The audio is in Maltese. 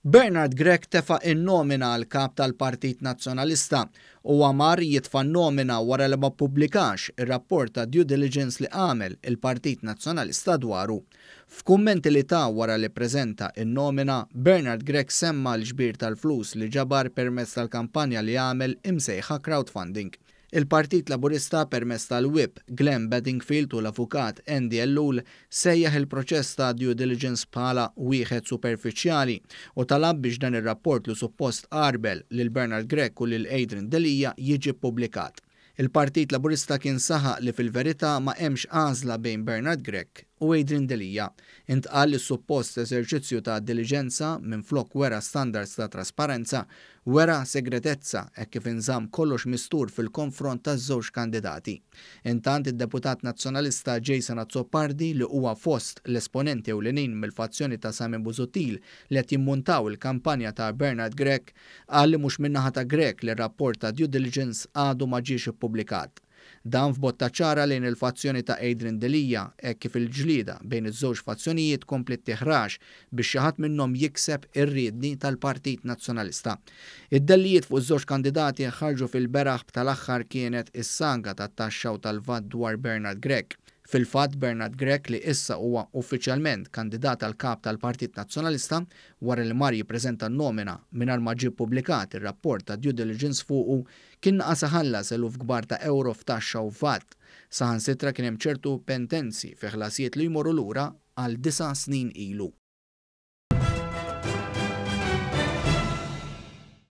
Bernard Grech tefa' in-nomina għal kap tal-Partit Nazzjonalista u għamar jitfa' nomina wara li ma ppubblikax ir-rapport ta' due diligence li għamel il-Partit Nazzjonalista dwaru. F'kummenti li ta' wara li preżenta in-nomina, Bernard Grech semma l-ġbir tal-flus li ġabar permezz tal-kampanja li għamel imsejħa crowdfunding. Il-Partit Laburista permezz tal-Whip Glenn Bedingfield u l-avukat Andy Ellul sejjaħ il-proċess ta' due diligence bħala wieħed superfiċjali u talab biex dan ir-rapport li suppost qarbel lil Bernard Grech u lil Adrian Delija jiġi ppubblikat. Il-Partit Laburista kien saħaq li fil-verità ma hemmx għażla bejn Bernard Grech u Adrian Delija. Intqal li suppost eżerċizzju ta' diligenza minflok wera standards ta' trasparenza wera segretezza hekk kif inżamm kollox mistur fil-konfront taż-żewġ kandidati. Intant id-Deputat Nazzjonalista Jason Azzopardi li huwa fost l-esponenti ewlenin mill-fazzjoni ta' Simon Busuttil li qed jimmuntaw il-kampanja ta' Bernard Grech qal li mhux min-naħa ta' Grech li r-rapport ta' due diligence għadu ma ġiex ippubblikat. Dan f'botta ċara lejn il-fazzjoni ta' Adrian Delija hekk kif il-ġlieda bejn iż-żewġ fazzjonijiet komplet teħrax biex xi ħadd minnhom jikseb ir-riedni tal-Partit Nazzjonalista. Id-dellijiet fuq iż-żewġ kandidati ħarġu fil-beraħ tal-aħħar kienet is-sanga tat-taxxa u tal-VAT dwar Bernard Grech. Fil-fatt Bernard Grech li issa huwa uffiċjalment kandidat għal kap tal-Partit Nazzjonalista wara li mar jippreżenta n-nomina mingħajr ma ġie ppubblikat ir-rapport ta' due diligence fuqu kien naqas iħallas eluf kbar ta' euro f'taxxa u VAT. Saħansitra kien hemm ċertu pentenzi fi ħlasijiet li jmorru lura għal 9 snin ilu.